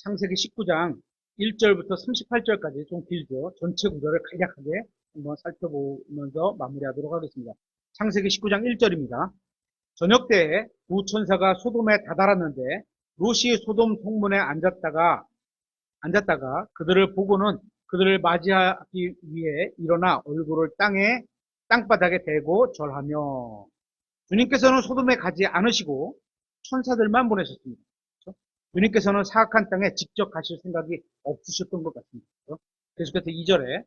창세기 19장 1절부터 38절까지 좀 길죠. 전체 구조를 간략하게 한번 살펴보면서 마무리하도록 하겠습니다. 창세기 19장 1절입니다. 저녁 때에 두 천사가 소돔에 다다랐는데 롯이 소돔 성문에 앉았다가 그들을 보고는 그들을 맞이하기 위해 일어나 얼굴을 땅바닥에 대고 절하며, 주님께서는 소돔에 가지 않으시고 천사들만 보내셨습니다. 그렇죠? 주님께서는 사악한 땅에 직접 가실 생각이 없으셨던 것 같습니다. 그렇죠? 계속해서 2절에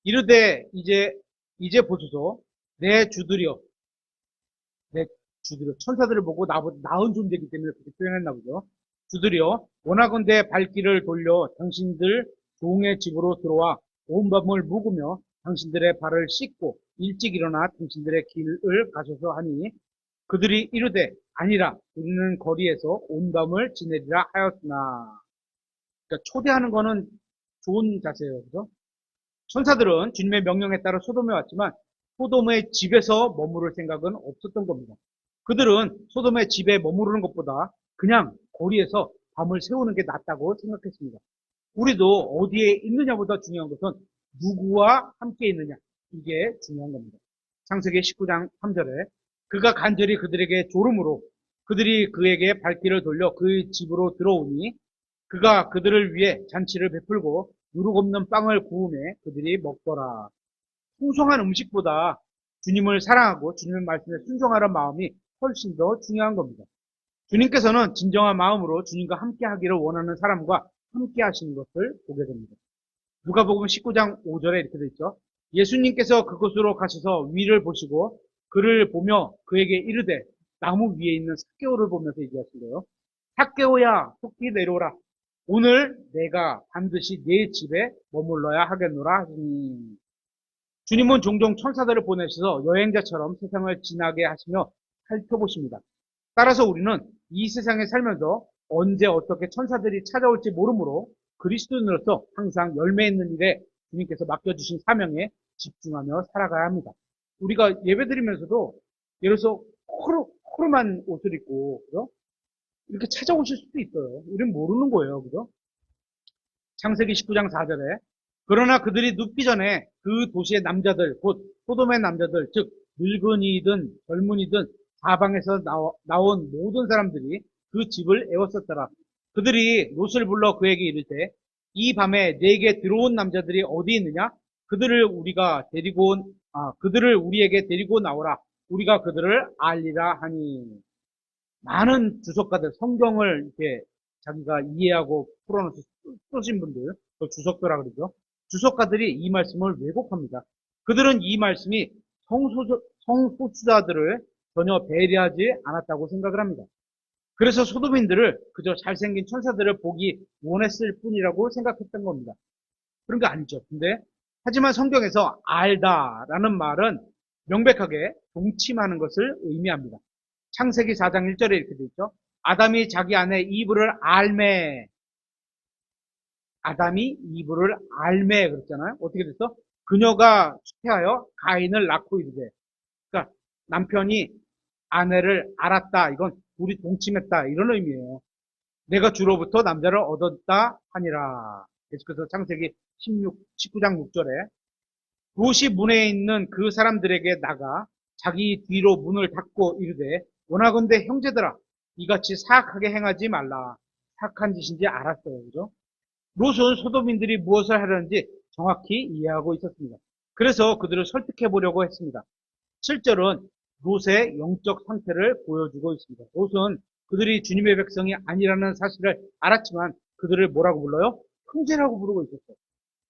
이르되 이제 보소서 내 주들이여, 내 주들이여, 천사들을 보고 나보다 나은 존재이기 때문에 그렇게 표현했나 보죠. 주들이여, 원하건대 발길을 돌려 당신들 종의 집으로 들어와 온 밤을 묵으며 당신들의 발을 씻고 일찍 일어나 당신들의 길을 가셔서 하니, 그들이 이르되 아니라 우리는 거리에서 온 밤을 지내리라 하였으나. 그러니까 초대하는 거는 좋은 자세예요. 그죠? 천사들은 주님의 명령에 따라 소돔에 왔지만 소돔의 집에서 머무를 생각은 없었던 겁니다. 그들은 소돔의 집에 머무르는 것보다 그냥 거리에서 밤을 새우는 게 낫다고 생각했습니다. 우리도 어디에 있느냐보다 중요한 것은 누구와 함께 있느냐, 이게 중요한 겁니다. 창세기 19장 3절에 그가 간절히 그들에게 조름으로 그들이 그에게 발길을 돌려 그 집으로 들어오니 그가 그들을 위해 잔치를 베풀고 누룩 없는 빵을 구우매 그들이 먹더라. 풍성한 음식보다 주님을 사랑하고 주님의 말씀에 순종하는 마음이 훨씬 더 중요한 겁니다. 주님께서는 진정한 마음으로 주님과 함께 하기를 원하는 사람과 함께 하시는 것을 보게 됩니다. 누가복음 19장 5절에 이렇게 되어 있죠. 예수님께서 그곳으로 가셔서 위를 보시고 그를 보며 그에게 이르되, 나무 위에 있는 삭개오를 보면서 얘기하신 거예요. 삭개오야, 속히 내려오라. 오늘 내가 반드시 네 집에 머물러야 하겠노라 하시니. 주님은 종종 천사들을 보내셔서 여행자처럼 세상을 지나게 하시며 살펴보십니다. 따라서 우리는 이 세상에 살면서 언제 어떻게 천사들이 찾아올지 모르므로 그리스도인으로서 항상 열매 있는 일에 주님께서 맡겨주신 사명에 집중하며 살아가야 합니다. 우리가 예배드리면서도 예를 들어서 허름한 옷을 입고, 그죠? 이렇게 찾아오실 수도 있어요. 우리는 모르는 거예요. 그죠? 창세기 19장 4절에 그러나 그들이 눕기 전에 그 도시의 남자들, 곧 소돔의 남자들, 즉 늙은이든 젊은이든 사방에서 나온 모든 사람들이 그 집을 애웠었더라. 그들이 롯을 불러 그에게 이르되, 이 밤에 네게 들어온 남자들이 어디 있느냐? 그들을 우리에게 데리고 나오라. 우리가 그들을 알리라 하니. 많은 주석가들, 성경을 이렇게 자기가 이해하고 풀어놓고 쓰신 분들, 그 주석가라 그러죠. 주석가들이 이 말씀을 왜곡합니다. 그들은 이 말씀이 성소수자들을 전혀 배려하지 않았다고 생각을 합니다. 그래서 소돔인들을 그저 잘생긴 천사들을 보기 원했을 뿐이라고 생각했던 겁니다. 그런 게 아니죠. 하지만 성경에서 알다라는 말은 명백하게 동침하는 것을 의미합니다. 창세기 4장 1절에 이렇게 되어 있죠. 아담이 이브를 알매 그랬잖아요. 어떻게 됐어? 그녀가 추태하여 가인을 낳고 이르되. 그러니까 남편이 아내를 알았다. 이건 둘이 동침했다. 이런 의미예요. 내가 주로부터 남자를 얻었다 하니라. 계속해서 창세기 19장 6절에 롯이 문에 있는 그 사람들에게 나가 자기 뒤로 문을 닫고 이르되, 원하건대 형제들아, 이같이 사악하게 행하지 말라. 사악한 짓인지 알았어요. 그죠? 롯은 소돔인들이 무엇을 하려는지 정확히 이해하고 있었습니다. 그래서 그들을 설득해 보려고 했습니다. 7절은 롯의 영적 상태를 보여주고 있습니다. 롯은 그들이 주님의 백성이 아니라는 사실을 알았지만 그들을 뭐라고 불러요? 형제라고 부르고 있었어요.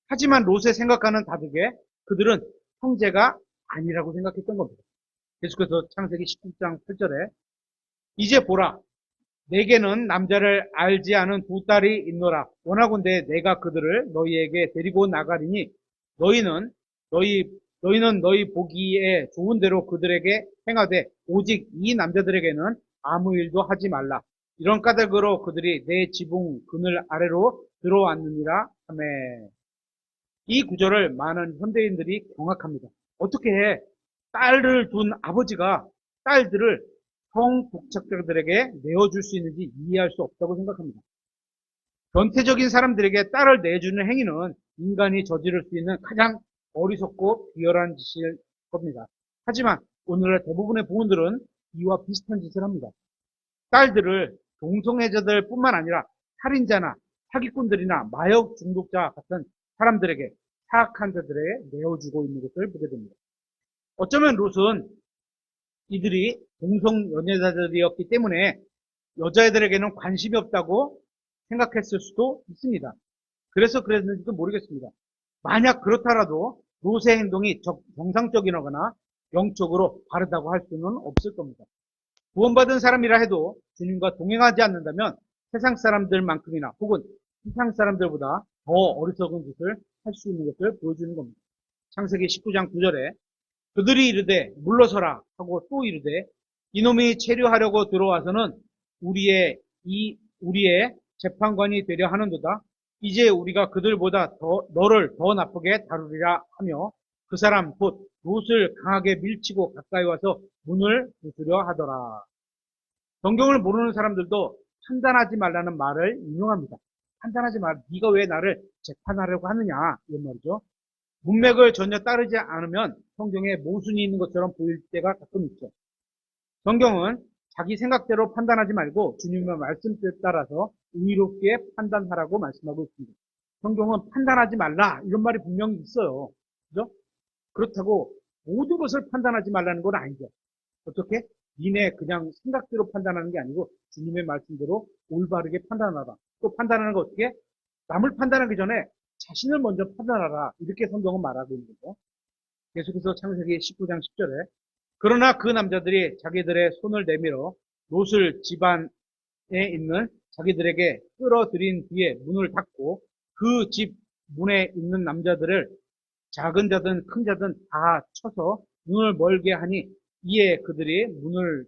하지만 롯의 생각과는 다르게 그들은 형제가 아니라고 생각했던 겁니다. 계속해서 창세기 19장 8절에 이제 보라, 내게는 남자를 알지 않은 두 딸이 있노라. 원하건대 내가 그들을 너희에게 데리고 나가리니 너희는 너희 보기에 좋은 대로 그들에게 행하되 오직 이 남자들에게는 아무 일도 하지 말라. 이런 까닭으로 그들이 내 지붕 그늘 아래로 들어왔느니라 하매. 이 구절을 많은 현대인들이 경악합니다. 어떻게 딸을 둔 아버지가 딸들을 성독착자들에게 내어줄 수 있는지 이해할 수 없다고 생각합니다. 변태적인 사람들에게 딸을 내주는 행위는 인간이 저지를 수 있는 가장 어리석고 비열한 짓일 겁니다. 하지만 오늘날 대부분의 부모들은 이와 비슷한 짓을 합니다. 딸들을 동성애자들 뿐만 아니라 살인자나 사기꾼들이나 마약 중독자 같은 사람들에게 사악한 자들에게 내어주고 있는 것을 보게 됩니다. 어쩌면 롯은 이들이 동성연애자들이었기 때문에 여자애들에게는 관심이 없다고 생각했을 수도 있습니다. 그래서 그랬는지도 모르겠습니다. 만약 그렇더라도 롯의 행동이 정상적이거나 영적으로 바르다고 할 수는 없을 겁니다. 구원받은 사람이라 해도 주님과 동행하지 않는다면 세상 사람들만큼이나 혹은 세상 사람들보다 더 어리석은 짓을 할 수 있는 것을 보여주는 겁니다. 창세기 19장 9절에 그들이 이르되 물러서라 하고 또 이르되 이놈이 체류하려고 들어와서는 우리의 재판관이 되려 하는도다. 이제 우리가 그들보다 너를 더 나쁘게 다루리라 하며 그 사람 곧 롯을 강하게 밀치고 가까이 와서 문을 부수려 하더라. 성경을 모르는 사람들도 판단하지 말라는 말을 인용합니다. 판단하지 말, 네가 왜 나를 재판하려고 하느냐 이런 말이죠. 문맥을 전혀 따르지 않으면 성경에 모순이 있는 것처럼 보일 때가 가끔 있죠. 성경은 자기 생각대로 판단하지 말고 주님의 말씀에 따라서 의롭게 판단하라고 말씀하고 있습니다. 성경은 판단하지 말라 이런 말이 분명히 있어요. 그죠? 그렇다고 모든 것을 판단하지 말라는 건 아니죠. 어떻게? 니네 그냥 생각대로 판단하는 게 아니고 주님의 말씀대로 올바르게 판단하라. 또 판단하는 거 어떻게? 남을 판단하기 전에 자신을 먼저 판단하라. 이렇게 성경은 말하고 있는 거죠. 계속해서 창세기 19장 10절에 그러나 그 남자들이 자기들의 손을 내밀어 롯을 집안에 있는 자기들에게 끌어들인 뒤에 문을 닫고 그 집 문에 있는 남자들을 작은 자든 큰 자든 다 쳐서 눈을 멀게 하니 이에 그들이 문을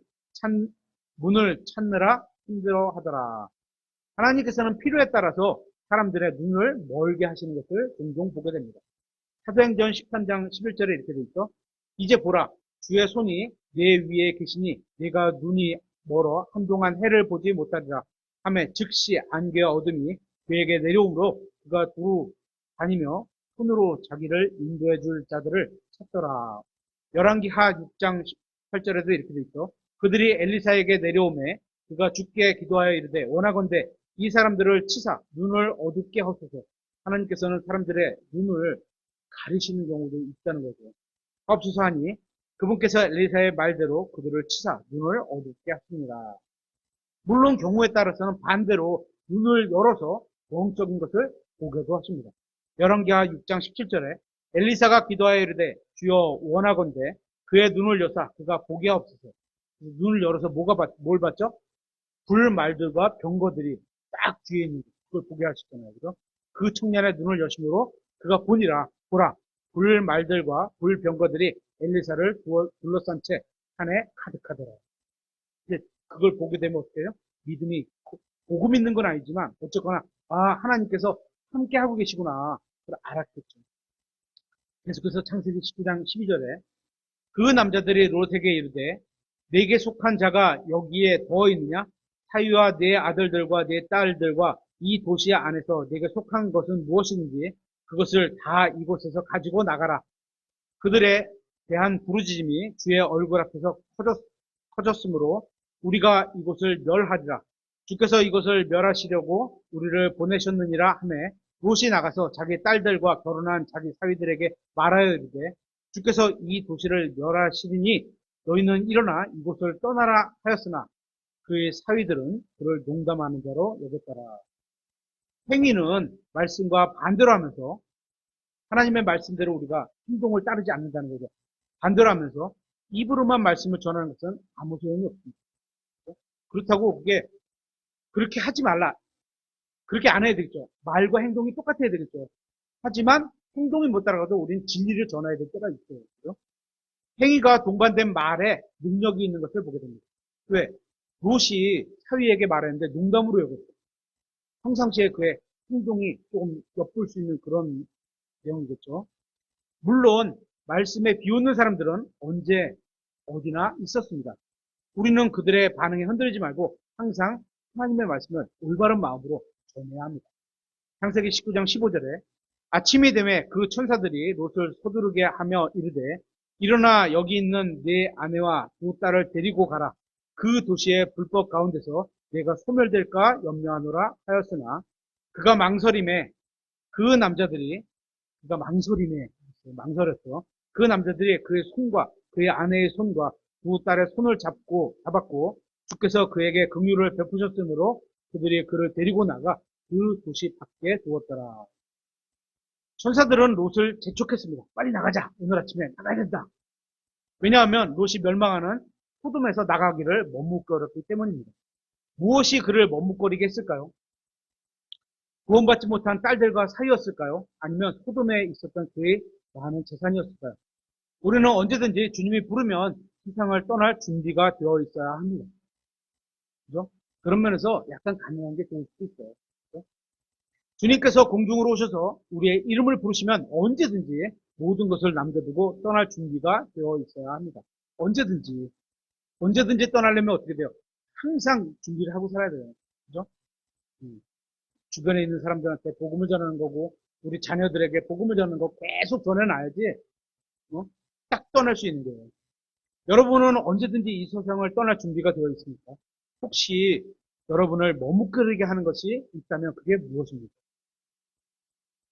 찾느라 힘들어하더라. 하나님께서는 필요에 따라서 사람들의 눈을 멀게 하시는 것을 종종 보게 됩니다. 사도행전 13장 11절에 이렇게 되어 있어. 이제 보라 주의 손이 내 위에 계시니 내가 눈이 멀어 한동안 해를 보지 못하리라 하매 즉시 안개와 어둠이 그에게 내려오므로 그가 두루 다니며 손으로 자기를 인도해 줄 자들을 찾더라. 열왕기하 6장 18절에도 이렇게 되어 있어. 그들이 엘리사에게 내려오매 그가 주께 기도하여 이르되 원하건대 이 사람들을 치사 눈을 어둡게 하소서. 하나님께서는 사람들의 눈을 가리시는 경우도 있다는 거죠. 하옵소서 하니 그분께서 엘리사의 말대로 그들을 치사 눈을 어둡게 하십니다. 물론 경우에 따라서는 반대로 눈을 열어서 영적인 것을 보게도 하십니다. 열왕기하 6장 17절에 엘리사가 기도하여 이르되 주여 원하건대 그의 눈을 여사 그가 보게 하옵소서. 눈을 열어서 뭘 봤죠? 불말들과 병거들이 딱 뒤에 있는 그걸 보게 하셨잖아요. 그죠? 그 청년의 눈을 여심으로 그가 보니라 보라 불말들과 불병거들이 엘리사를 둘러싼 채 산에 가득하더라. 이제 그걸 보게 되면 어떻게 해요? 믿음이 보고 믿는 건 아니지만 어쨌거나 하나님께서 함께 하고 계시구나 그걸 알았겠죠. 그래서 창세기 19장 12절에 그 남자들이 롯에게 이르되 내게 속한 자가 여기에 더 있느냐? 사위와 내 아들들과 내 딸들과 이 도시 안에서 내게 속한 것은 무엇인지 그것을 다 이곳에서 가지고 나가라. 그들에 대한 부르짖음이 주의 얼굴 앞에서 커졌으므로 우리가 이곳을 멸하리라. 주께서 이곳을 멸하시려고 우리를 보내셨느니라 하매 롯이 나가서 자기 딸들과 결혼한 자기 사위들에게 말하여 이르되 주께서 이 도시를 멸하시리니 너희는 일어나 이곳을 떠나라 하였으나 그의 사위들은 그를 농담하는 자로 여겼더라. 행위는 말씀과 반대로 하면서 하나님의 말씀대로 우리가 행동을 따르지 않는다는 거죠. 반대로 하면서 입으로만 말씀을 전하는 것은 아무 소용이 없습니다. 그렇다고 그게 그렇게 하지 말라. 그렇게 안 해야 되겠죠. 말과 행동이 똑같아야 되겠죠. 하지만 행동이 못 따라가도 우리는 진리를 전해야 될 때가 있어요. 그렇죠? 행위가 동반된 말에 능력이 있는 것을 보게 됩니다. 왜? 롯이 사위에게 말했는데 농담으로 여겼어요. 평상시에 그의 행동이 조금 엿볼 수 있는 그런 내용이겠죠. 물론 말씀에 비웃는 사람들은 언제 어디나 있었습니다. 우리는 그들의 반응에 흔들리지 말고 항상 하나님의 말씀을 올바른 마음으로 전해야 합니다. 창세기 19장 15절에 아침이 되매 그 천사들이 롯을 서두르게 하며 이르되 일어나 여기 있는 네 아내와 두 딸을 데리고 가라. 그 도시의 불법 가운데서 내가 소멸될까 염려하노라 하였으나 그가 망설임에 그 남자들이 그가 망설였어. 그 남자들이 그의 손과 그의 아내의 손과 두 딸의 손을 잡았고 주께서 그에게 긍휼을 베푸셨으므로 그들이 그를 데리고 나가 그 도시 밖에 두었더라. 천사들은 롯을 재촉했습니다. 빨리 나가자. 오늘 아침에 나가야 된다. 왜냐하면 롯이 멸망하는 소돔에서 나가기를 머뭇거렸기 때문입니다. 무엇이 그를 머뭇거리게 했을까요? 구원받지 못한 딸들과 사이였을까요? 아니면 소돔에 있었던 그의 많은 재산이었을까요? 우리는 언제든지 주님이 부르면 세상을 떠날 준비가 되어 있어야 합니다. 그죠? 그런 면에서 약간 가능한 게 좋을 수도 있어요. 그죠? 주님께서 공중으로 오셔서 우리의 이름을 부르시면 언제든지 모든 것을 남겨두고 떠날 준비가 되어 있어야 합니다. 언제든지 떠나려면 어떻게 돼요? 항상 준비를 하고 살아야 돼요. 그죠? 주변에 있는 사람들한테 복음을 전하는 거고, 우리 자녀들에게 복음을 전하는 거 계속 전해놔야지, 딱 떠날 수 있는 거예요. 여러분은 언제든지 이 세상을 떠날 준비가 되어 있습니까? 혹시 여러분을 머뭇거리게 하는 것이 있다면 그게 무엇입니까?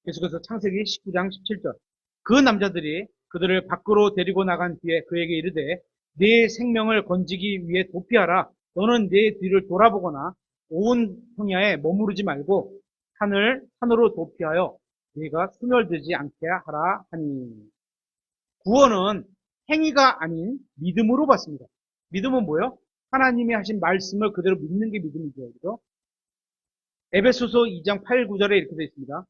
계속해서 창세기 19장 17절. 그 남자들이 그들을 밖으로 데리고 나간 뒤에 그에게 이르되 네 생명을 건지기 위해 도피하라. 너는 네 뒤를 돌아보거나 온 평야에 머무르지 말고 산으로 도피하여 네가 소멸되지 않게 하라 하니. 구원은 행위가 아닌 믿음으로 받습니다. 믿음은 뭐예요? 하나님이 하신 말씀을 그대로 믿는 게 믿음이죠. 그죠? 에베소서 2장 8, 9절에 이렇게 되어 있습니다.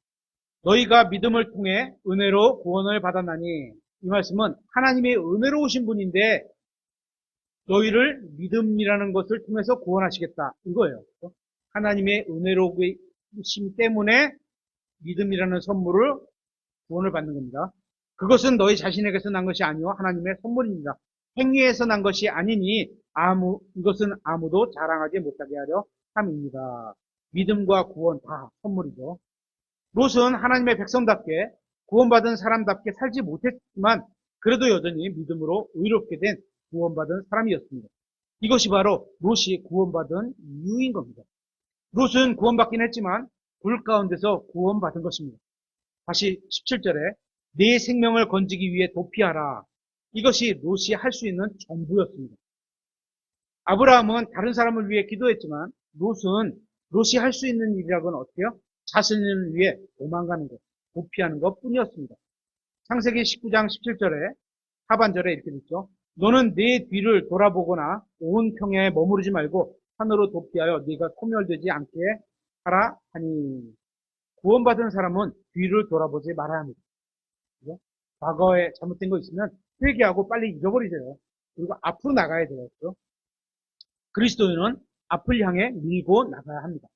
너희가 믿음을 통해 은혜로 구원을 받았나니. 이 말씀은 하나님의 은혜로우신 분인데 너희를 믿음이라는 것을 통해서 구원하시겠다. 이거예요. 하나님의 은혜로우심 때문에 믿음이라는 선물을 구원을 받는 겁니다. 그것은 너희 자신에게서 난 것이 아니요 하나님의 선물입니다. 행위에서 난 것이 아니니 이것은 아무도 자랑하지 못하게 하려 함입니다. 믿음과 구원 다 선물이죠. 롯은 하나님의 백성답게 구원받은 사람답게 살지 못했지만 그래도 여전히 믿음으로 의롭게 된 구원받은 사람이었습니다. 이것이 바로 롯이 구원받은 이유인 겁니다. 롯은 구원받긴 했지만 불 가운데서 구원받은 것입니다. 다시 17절에 네 생명을 건지기 위해 도피하라. 이것이 롯이 할 수 있는 전부였습니다. 아브라함은 다른 사람을 위해 기도했지만 롯이 할 수 있는 일이라고는 어때요? 자신을 위해 도망가는 것, 도피하는 것 뿐이었습니다. 창세기 19장 17절에 하반절에 이렇게 됐죠. 너는 네 뒤를 돌아보거나 온 평야에 머무르지 말고 산으로 도피하여 네가 소멸되지 않게 하라 하니. 구원받은 사람은 뒤를 돌아보지 말아야 합니다. 그죠? 과거에 잘못된 거 있으면 회개하고 빨리 잊어버리세요. 그리고 앞으로 나가야 돼요. 그죠? 그리스도인은 앞을 향해 밀고 나가야 합니다.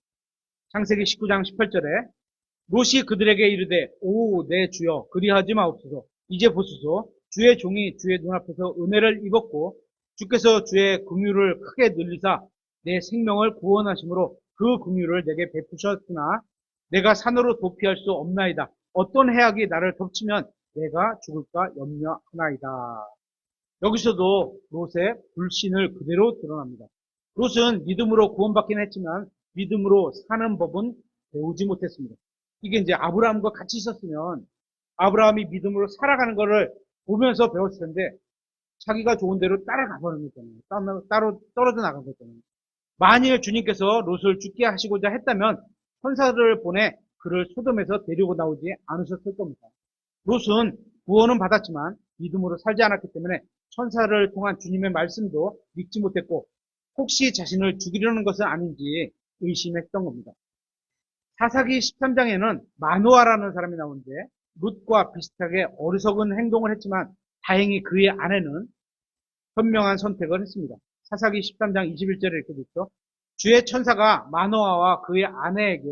창세기 19장 18절에 롯이 그들에게 이르되 오 내 주여 그리하지 마옵소서. 이제 보소서 주의 종이 주의 눈앞에서 은혜를 입었고 주께서 주의 긍휼을 크게 늘리사 내 생명을 구원하심으로 그 긍휼을 내게 베푸셨으나 내가 산으로 도피할 수 없나이다. 어떤 해악이 나를 덮치면 내가 죽을까 염려하나이다. 여기서도 롯의 불신을 그대로 드러납니다. 롯은 믿음으로 구원받긴 했지만 믿음으로 사는 법은 배우지 못했습니다. 이게 이제 아브라함과 같이 있었으면 아브라함이 믿음으로 살아가는 것을 보면서 배웠을 텐데 자기가 좋은 대로 따라가 버린 거잖아요. 따로 떨어져 나간 거잖아요. 만일 주님께서 롯을 죽게 하시고자 했다면 천사들을 보내 그를 소돔에서 데리고 나오지 않으셨을 겁니다. 롯은 구원은 받았지만 믿음으로 살지 않았기 때문에 천사를 통한 주님의 말씀도 믿지 못했고 혹시 자신을 죽이려는 것은 아닌지 의심했던 겁니다. 사사기 13장에는 마노아라는 사람이 나오는데 롯과 비슷하게 어리석은 행동을 했지만 다행히 그의 아내는 현명한 선택을 했습니다. 사사기 13장 21절에 이렇게 돼 있죠. 주의 천사가 마노아와 그의 아내에게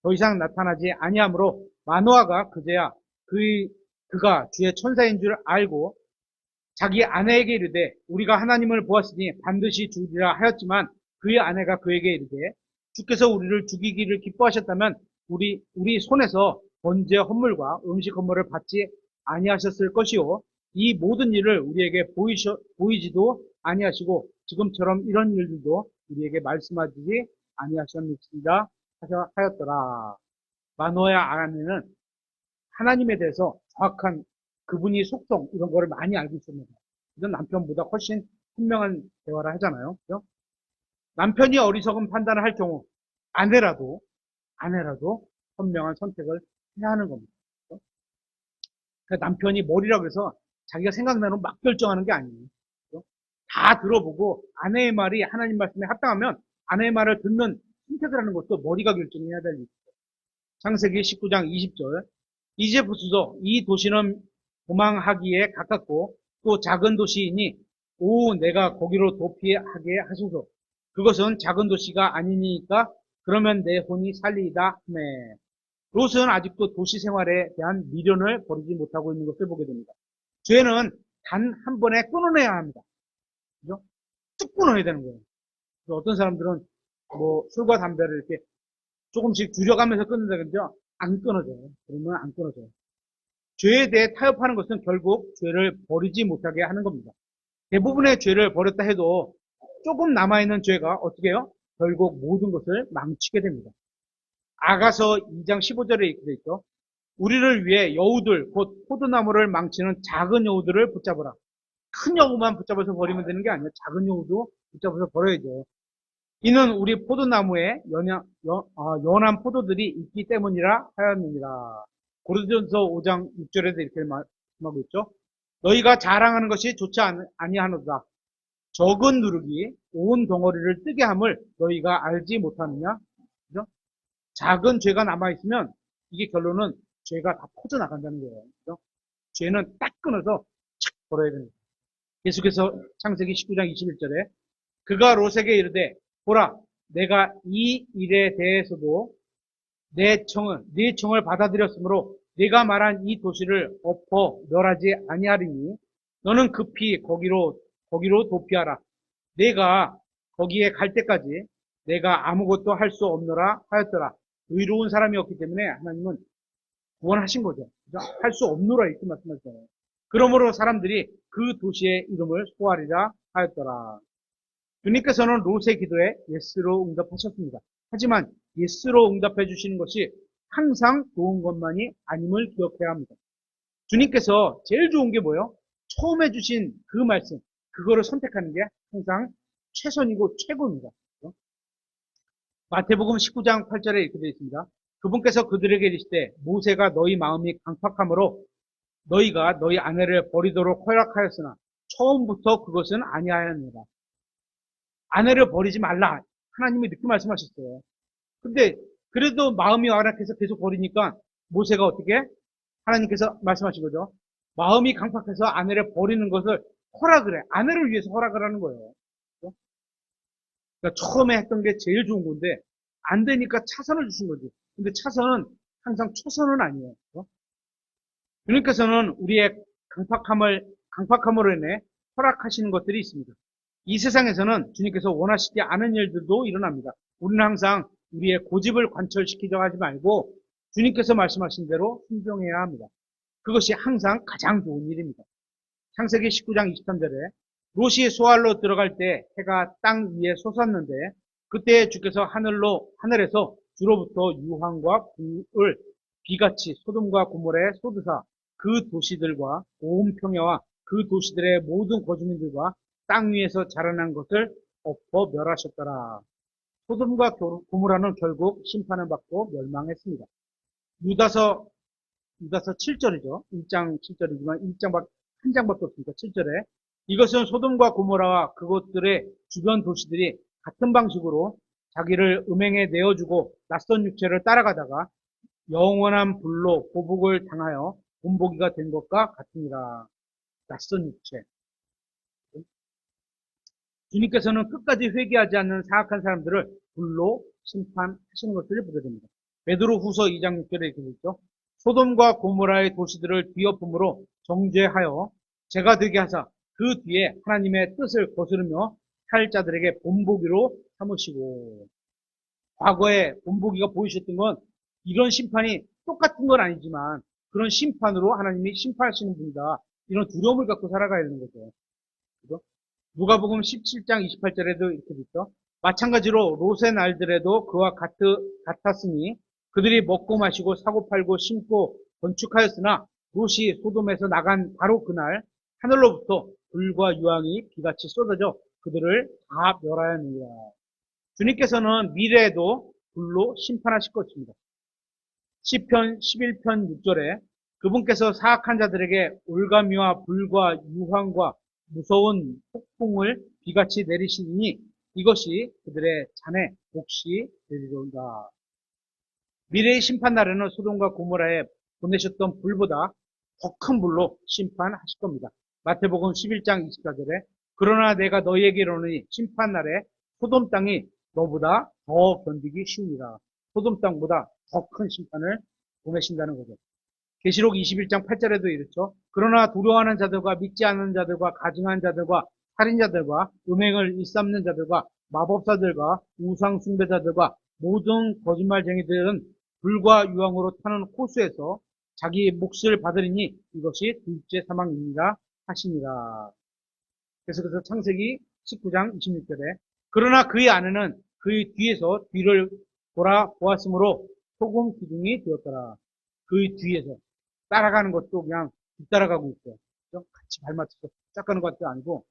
더 이상 나타나지 아니하므로 마노아가 그제야 그가 주의 천사인 줄 알고 자기 아내에게 이르되 우리가 하나님을 보았으니 반드시 죽으리라 하였지만 그의 아내가 그에게 이르되 주께서 우리를 죽이기를 기뻐하셨다면 우리 손에서 번제 헌물과 음식 헌물을 받지 아니하셨을 것이요. 이 모든 일을 우리에게 보이지도 아니하시고 지금처럼 이런 일들도 우리에게 말씀하지 아니하셨습니다 하였더라. 마노아 아내는 하나님에 대해서 정확한 그분이 속성 이런 거를 많이 알고 있었습니다. 이건 남편보다 훨씬 현명한 대화를 하잖아요. 그죠? 남편이 어리석은 판단을 할 경우 아내라도 현명한 선택을 해야 하는 겁니다. 그죠? 그러니까 남편이 머리라고 해서 자기가 생각나는 막 결정하는 게 아니에요. 그죠? 다 들어보고 아내의 말이 하나님 말씀에 합당하면 아내의 말을 듣는 선택을 하는 것도 머리가 결정해야 될 일이죠. 창세기 19장 20절 이제 부수서 이 도시는 도망하기에 가깝고 또 작은 도시이니 오 내가 거기로 도피하게 하소서. 그것은 작은 도시가 아니니까 그러면 내 혼이 살리이다 하매. 롯은 아직도 도시 생활에 대한 미련을 버리지 못하고 있는 것을 보게 됩니다. 죄는 단 한 번에 끊어내야 합니다. 그죠? 쭉 끊어야 되는 거예요. 어떤 사람들은 뭐 술과 담배를 이렇게 조금씩 줄여가면서 끊는다 그러죠? 안 끊어져요. 그러면 안 끊어져요. 죄에 대해 타협하는 것은 결국 죄를 버리지 못하게 하는 겁니다. 대부분의 죄를 버렸다 해도 조금 남아있는 죄가 어떻게 해요? 결국 모든 것을 망치게 됩니다. 아가서 2장 15절에 이렇게 되어 있죠. 우리를 위해 여우들, 곧 포도나무를 망치는 작은 여우들을 붙잡으라. 큰 여우만 붙잡아서 버리면 되는 게 아니에요. 작은 여우도 붙잡아서 버려야죠. 이는 우리 포도나무에 연한 포도들이 있기 때문이라 하였느니라. 고린도전서 5장 6절에도 이렇게 말하고 있죠. 너희가 자랑하는 것이 좋지 아니하노다. 적은 누룩이 온 덩어리를 뜨게 함을 너희가 알지 못하느냐? 그죠? 작은 죄가 남아있으면 이게 결론은 죄가 다 퍼져나간다는 거예요. 그죠? 죄는 딱 끊어서 착 버려야 됩니다. 계속해서 창세기 19장 21절에 그가 롯에게 이르되 보라 내가 이 일에 대해서도 네 청을 받아들였으므로 네가 말한 이 도시를 엎어 멸하지 아니하리니 너는 급히 거기로 도피하라. 내가 거기에 갈 때까지 내가 아무것도 할 수 없노라 하였더라. 의로운 사람이었기 때문에 하나님은 구원하신 거죠. 할 수 없노라 이렇게 말씀하셨잖아요. 그러므로 사람들이 그 도시의 이름을 소아리라 하였더라. 주님께서는 롯의 기도에 예스로 응답하셨습니다. 하지만 예스로 응답해 주시는 것이 항상 좋은 것만이 아님을 기억해야 합니다. 주님께서 제일 좋은 게 뭐예요? 처음에 주신 그 말씀, 그거를 선택하는 게 항상 최선이고 최고입니다. 마태복음 19장 8절에 이렇게 되어 있습니다. 그분께서 그들에게 이르시되 모세가 너희 마음이 강팍함으로 너희가 너희 아내를 버리도록 허락하였으나 처음부터 그것은 아니하였느니라. 아내를 버리지 말라. 하나님이 늦게 말씀하셨어요. 근데 그래도 마음이 완악해서 계속 버리니까 모세가 어떻게? 하나님께서 말씀하신 거죠. 마음이 강팍해서 아내를 버리는 것을 허락을 해. 아내를 위해서 허락을 하는 거예요. 그러니까 처음에 했던 게 제일 좋은 건데 안 되니까 차선을 주신 거지. 근데 차선은 항상 초선은 아니에요. 주님께서는 우리의 강팍함으로 인해 허락하시는 것들이 있습니다. 이 세상에서는 주님께서 원하시지 않은 일들도 일어납니다. 우리는 항상 우리의 고집을 관철시키려고 하지 말고 주님께서 말씀하신 대로 순종해야 합니다. 그것이 항상 가장 좋은 일입니다. 창세기 19장 23절에 롯이 소알로 들어갈 때 해가 땅 위에 솟았는데 그때 주께서 하늘에서 주로부터 유황과 불을 비같이 소돔과 고모라에 쏟으사 그 도시들과 온 평야와 그 도시들의 모든 거주민들과 땅 위에서 자라난 것을 엎어 멸하셨더라. 소돔과 고모라는 결국 심판을 받고 멸망했습니다. 유다서 7절이죠. 1장 7절이지만 한 장밖에 없으니까 7절에 이것은 소돔과 고모라와 그것들의 주변 도시들이 같은 방식으로 자기를 음행에 내어주고 낯선 육체를 따라가다가 영원한 불로 보복을 당하여 본보기가 된 것과 같으니라. 낯선 육체. 주님께서는 끝까지 회개하지 않는 사악한 사람들을 불로 심판하시는 것들을 보게 됩니다. 베드로 후서 2장 6절에 이렇게 있죠. 소돔과 고모라의 도시들을 뒤엎음으로 정죄하여 죄가 되게 하사 그 뒤에 하나님의 뜻을 거스르며 살 자들에게 본보기로 삼으시고 과거에 본보기가 보이셨던 건 이런 심판이 똑같은 건 아니지만 그런 심판으로 하나님이 심판하시는 분이다. 이런 두려움을 갖고 살아가야 되는 거죠. 그죠? 누가복음 17장 28절에도 이렇게 있죠. 마찬가지로 롯의 날들에도 그와 같았으니 그들이 먹고 마시고 사고 팔고 심고 건축하였으나 롯이 소돔에서 나간 바로 그날 하늘로부터 불과 유황이 비같이 쏟아져 그들을 다 멸하였느니라. 주님께서는 미래에도 불로 심판하실 것입니다. 시편 11편 6절에 그분께서 사악한 자들에게 올가미와 불과 유황과 무서운 폭풍을 비같이 내리시니 이것이 그들의 잔에 몫이 되리로다. 미래의 심판 날에는 소돔과 고모라에 보내셨던 불보다 더 큰 불로 심판하실 겁니다. 마태복음 11장 24절에 그러나 내가 너희에게 이르노니 심판 날에 소돔 땅이 너보다 더 견디기 쉬우니라. 소돔 땅보다 더 큰 심판을 보내신다는 거죠. 계시록 21장 8절에도 이렇죠. 그러나 두려워하는 자들과 믿지 않는 자들과 가증한 자들과 살인자들과 음행을 일삼는 자들과 마법사들과 우상 숭배자들과 모든 거짓말쟁이들은 불과 유황으로 타는 호수에서 자기 몫을 받으리니 이것이 둘째 사망입니다 하시니라. 그래서 창세기 19장 26절에 그러나 그의 아내는 그의 뒤에서 뒤를 돌아보았으므로 소금 기둥이 되었더라. 그의 뒤에서 따라가는 것도 그냥 뒤따라가고 있어요. 그렇죠? 같이 발맞춰서 짝가는 것도 아니고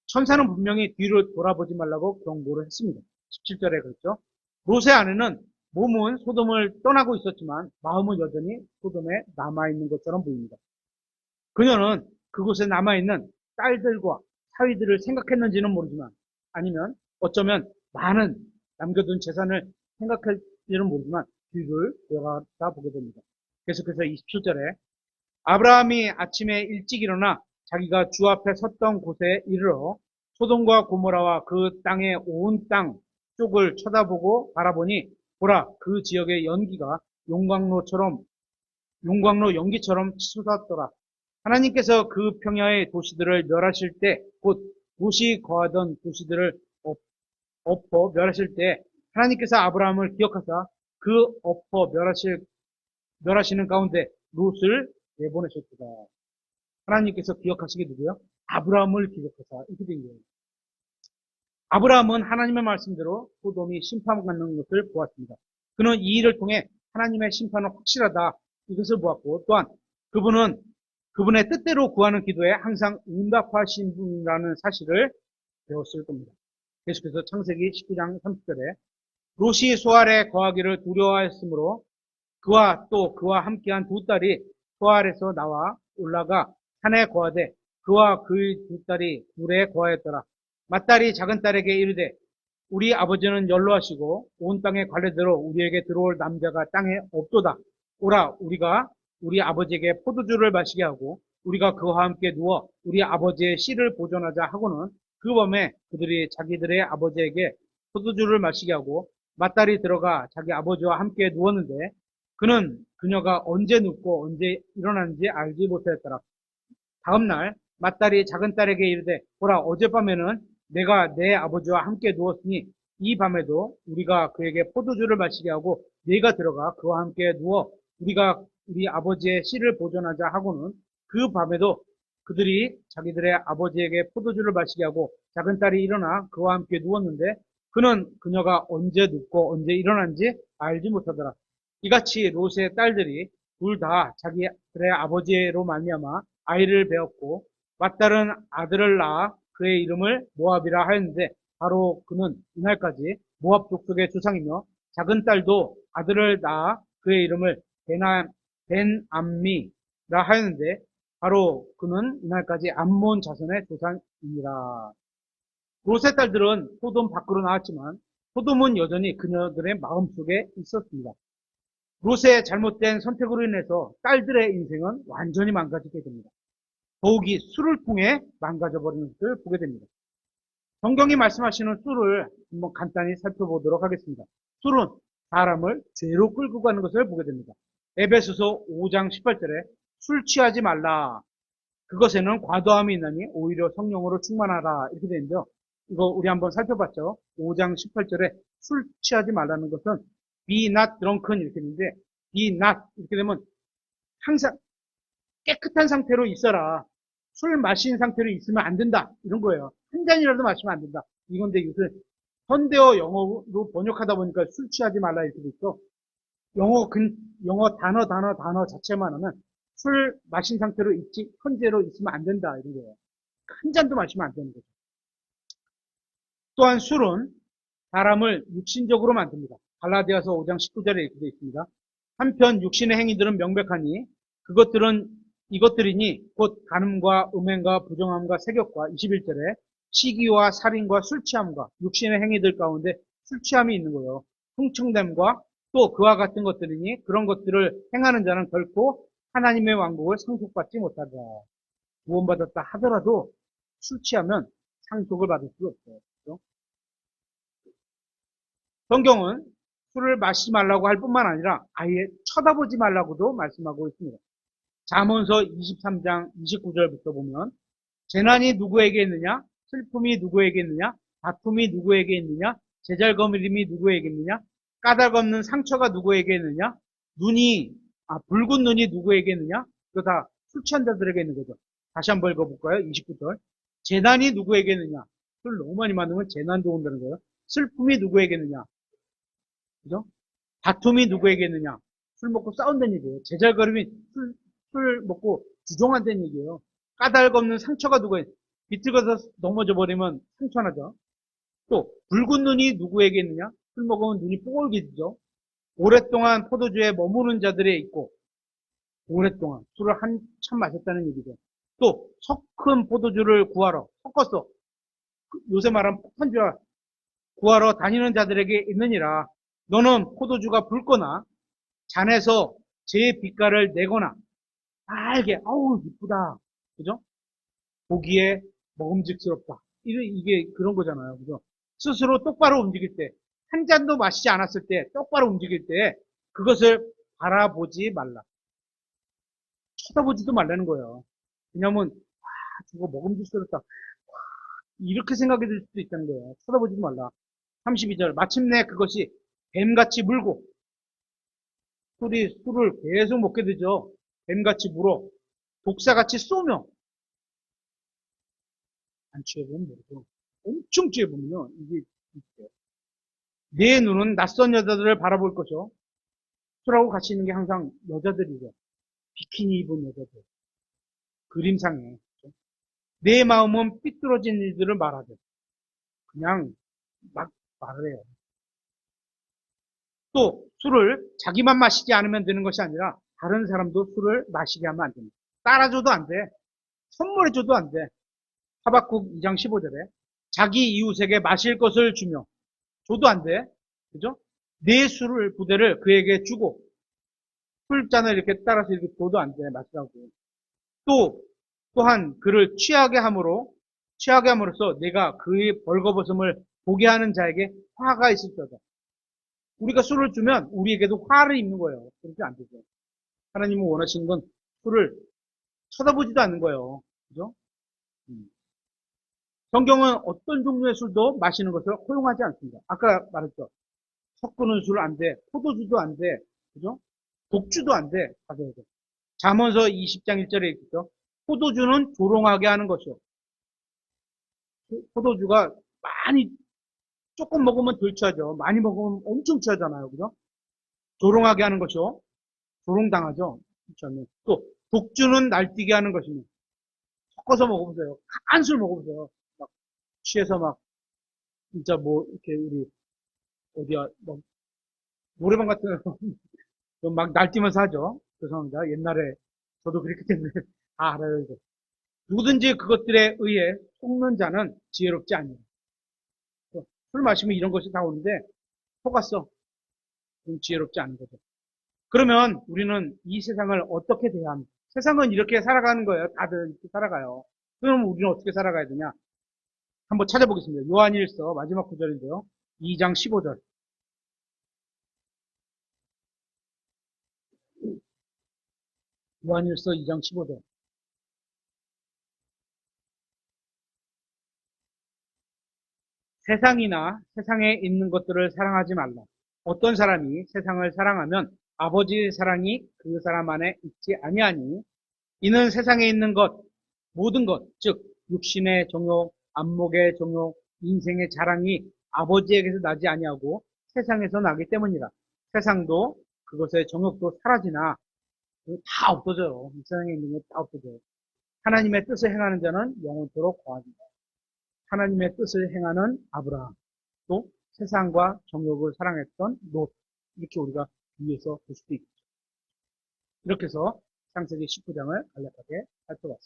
천사는 분명히 뒤를 돌아보지 말라고 경고를 했습니다. 17절에 그랬죠. 롯의 아내는 몸은 소돔을 떠나고 있었지만 마음은 여전히 소돔에 남아있는 것처럼 보입니다. 그녀는 그곳에 남아있는 딸들과 사위들을 생각했는지는 모르지만 아니면 어쩌면 많은 남겨둔 재산을 생각할지는 모르지만 뒤를 돌아다 보게 됩니다. 계속해서 27절에 아브라함이 아침에 일찍 일어나 자기가 주 앞에 섰던 곳에 이르러 소돔과 고모라와 그 땅의 온 땅 쪽을 쳐다보고 바라보니 보라 그 지역의 연기가 용광로 연기처럼 솟았더라. 하나님께서 그 평야의 도시들을 멸하실 때 곧 도시 거하던 도시들을 엎어 멸하실 때 하나님께서 아브라함을 기억하사 그 엎어 멸하시는 가운데 롯을 내보내셨다. 하나님께서 기억하시게 누구요? 아브라함을 기억하사 이렇게 된 거예요. 아브라함은 하나님의 말씀대로 소돔이 심판받는 것을 보았습니다. 그는 이 일을 통해 하나님의 심판은 확실하다 이것을 보았고 또한 그분은 그분의 뜻대로 구하는 기도에 항상 응답하신 분이라는 사실을 배웠을 겁니다. 계속해서 창세기 19장 30절에 롯이 소알에 거하기를 두려워하였으므로 그와 함께한 두 딸이 소알에서 나와 올라가 산에 거하되 그와 그의 두 딸이 굴에 거하였더라. 맏딸이 작은 딸에게 이르되 우리 아버지는 연로하시고 온 땅의 관례대로 우리에게 들어올 남자가 땅에 없도다. 오라 우리가 우리 아버지에게 포도주를 마시게 하고 우리가 그와 함께 누워 우리 아버지의 씨를 보존하자 하고는 그 밤에 그들이 자기들의 아버지에게 포도주를 마시게 하고 맏딸이 들어가 자기 아버지와 함께 누웠는데 그녀가 언제 눕고 언제 일어났는지 알지 못하였더라. 다음날 맏딸이 작은 딸에게 이르되 보라 어젯밤에는 내가 내 아버지와 함께 누웠으니 이 밤에도 우리가 그에게 포도주를 마시게 하고 네가 들어가 그와 함께 누워 우리가 우리 아버지의 씨를 보존하자 하고는 그 밤에도 그들이 자기들의 아버지에게 포도주를 마시게 하고 작은 딸이 일어나 그와 함께 누웠는데 그녀가 언제 눕고 언제 일어난지 알지 못하더라. 이같이 롯의 딸들이 둘 다 자기들의 아버지로 말미암아 아이를 배웠고 맏딸은 아들을 낳아 그의 이름을 모압이라 하였는데 바로 그는 이날까지 모압 족속의 조상이며 작은 딸도 아들을 낳아 그의 이름을 벤암미라 하였는데 바로 그는 이날까지 암몬 자손의 조상이니라. 롯의 딸들은 소돔 밖으로 나왔지만 소돔은 여전히 그녀들의 마음속에 있었습니다. 롯의 잘못된 선택으로 인해서 딸들의 인생은 완전히 망가지게 됩니다. 더욱이 술을 통해 망가져버리는 것을 보게 됩니다. 성경이 말씀하시는 술을 한번 간단히 살펴보도록 하겠습니다. 술은 사람을 죄로 끌고 가는 것을 보게 됩니다. 에베소서 5장 18절에 술 취하지 말라. 그것에는 과도함이 있나니 오히려 성령으로 충만하라. 이렇게 되는데요. 이거 우리 한번 살펴봤죠. 5장 18절에 술 취하지 말라는 것은 be not drunken 이렇게 되는데 be not 이렇게 되면 항상 깨끗한 상태로 있어라. 술 마신 상태로 있으면 안 된다. 이런 거예요. 한 잔이라도 마시면 안 된다. 이건데 요새 현대어 영어로 번역하다 보니까 술 취하지 말라 이렇게 돼 있어. 영어 단어 자체만 하면 술 마신 상태로 있지, 현재로 있으면 안 된다. 이런 거예요. 한 잔도 마시면 안 되는 거죠. 또한 술은 사람을 육신적으로 만듭니다. 갈라디아서 5장 19절에 이렇게 되어 있습니다. 한편 육신의 행위들은 명백하니 이것들이니 곧 간음과 음행과 부정함과 세격과 21절에 시기와 살인과 술 취함과 육신의 행위들 가운데 술 취함이 있는 거예요. 흥청됨과 또 그와 같은 것들이니 그런 것들을 행하는 자는 결코 하나님의 왕국을 상속받지 못하리라. 구원받았다 하더라도 술 취하면 상속을 받을 수가 없어요. 그렇죠? 성경은 술을 마시지 말라고 할 뿐만 아니라 아예 쳐다보지 말라고도 말씀하고 있습니다. 잠언서 23장 29절부터 보면 재난이 누구에게 있느냐? 슬픔이 누구에게 있느냐? 다툼이 누구에게 있느냐? 제잘거림이 누구에게 있느냐? 까닭 없는 상처가 누구에게 있느냐? 붉은 눈이 누구에게 있느냐? 그거 다 술 취한 자들에게 있는 거죠. 다시 한번 읽어볼까요? 29절. 재난이 누구에게 있느냐? 술 너무 많이 마시면 재난도 온다는 거예요. 슬픔이 누구에게 있느냐? 그죠? 다툼이 누구에게 있느냐? 술 먹고 싸운다는 얘기예요. 제잘거림이 술 먹고 주종한다는 얘기예요. 까닭 없는 상처가 누구에 비틀어서 넘어져 버리면 상처나죠. 또 붉은 눈이 누구에게 있느냐? 술 먹으면 눈이 뽀글게지죠. 오랫동안 포도주에 머무는 자들에 있고 오랫동안 술을 한참 마셨다는 얘기죠. 또 섞은 포도주를 구하러 섞었어. 요새 말하면 폭탄주와 구하러 다니는 자들에게 있느니라. 너는 포도주가 붉거나 잔에서 제 빛깔을 내거나 빨개 아우 이쁘다. 그죠? 보기에 먹음직스럽다. 이게 그런 거잖아요. 그죠? 스스로 똑바로 움직일 때, 한 잔도 마시지 않았을 때, 똑바로 움직일 때, 그것을 바라보지 말라. 쳐다보지도 말라는 거예요. 왜냐면, 저거 먹음직스럽다. 이렇게 생각이 들 수도 있다는 거예요. 쳐다보지도 말라. 32절. 마침내 그것이 뱀같이 물고, 술을 계속 먹게 되죠. 뱀같이 물어. 독사같이 쏘며, 안 취해보면 모르고, 엄청 취해보면요. 이게 있어요. 내 눈은 낯선 여자들을 바라볼 것이요. 술하고 같이 있는 게 항상 여자들이죠. 비키니 입은 여자들. 그림상에. 내 마음은 삐뚤어진 일들을 말하죠. 그냥 막 말을 해요. 또 술을 자기만 마시지 않으면 되는 것이 아니라 다른 사람도 술을 마시게 하면 안 됩니다. 따라줘도 안 돼. 선물해줘도 안 돼. 하박국 2장 15절에 자기 이웃에게 마실 것을 주며 줘도 안 돼. 그죠? 내 술을 부대를 그에게 주고 술잔을 이렇게 따라서 이렇게 줘도 안 돼. 마시라고. 또한 그를 취하게 함으로써 내가 그의 벌거벗음을 보게 하는 자에게 화가 있을지어다. 우리가 술을 주면 우리에게도 화를 입는 거예요. 그렇게 안 되죠. 하나님은 원하시는 건 술을 쳐다보지도 않는 거예요. 그죠? 성경은 어떤 종류의 술도 마시는 것을 허용하지 않습니다. 아까 말했죠. 섞는 술 안 돼. 포도주도 안 돼. 그죠? 독주도 안 돼. 가져야 돼. 잠언서 20장 1절에 있죠. 포도주는 조롱하게 하는 것이요. 포도주가 많이 조금 먹으면 덜 취하죠. 많이 먹으면 엄청 취하잖아요. 그죠? 조롱하게 하는 것이요. 조롱당하죠. 또 독주는 날뛰게 하는 것이며 섞어서 먹어보세요. 한 술 먹어보세요. 막 취해서 막 진짜 뭐 이렇게 우리 어디야 뭐 노래방 같은 막 날뛰면서 하죠. 죄송합니다. 옛날에 저도 그렇기 때문에 다 알아요. 이거. 누구든지 그것들에 의해 속는 자는 지혜롭지 아니에요. 술 마시면 이런 것이 다 오는데 속았어. 그럼 지혜롭지 않은 거죠. 그러면 우리는 이 세상을 어떻게 대해야 합니까? 세상은 이렇게 살아가는 거예요. 다들 이렇게 살아가요. 그럼 우리는 어떻게 살아가야 되냐? 한번 찾아보겠습니다. 요한일서 마지막 구절인데요. 2장 15절. 요한일서 2장 15절. 세상이나 세상에 있는 것들을 사랑하지 말라. 어떤 사람이 세상을 사랑하면 아버지의 사랑이 그 사람 안에 있지 아니하니 이는 세상에 있는 것 모든 것 즉 육신의 정욕, 안목의 정욕, 인생의 자랑이 아버지에게서 나지 아니하고 세상에서 나기 때문이라. 세상도 그것의 정욕도 사라지나 다 없어져요. 이 세상에 있는 것 다 없어져요. 하나님의 뜻을 행하는 자는 영원토록 거하리라. 하나님의 뜻을 행하는 아브라함, 또 세상과 정욕을 사랑했던 롯, 이렇게 우리가 비유해서 볼 수도 있죠. 이렇게 해서 창세기 19장을 간략하게 살펴봤습니다.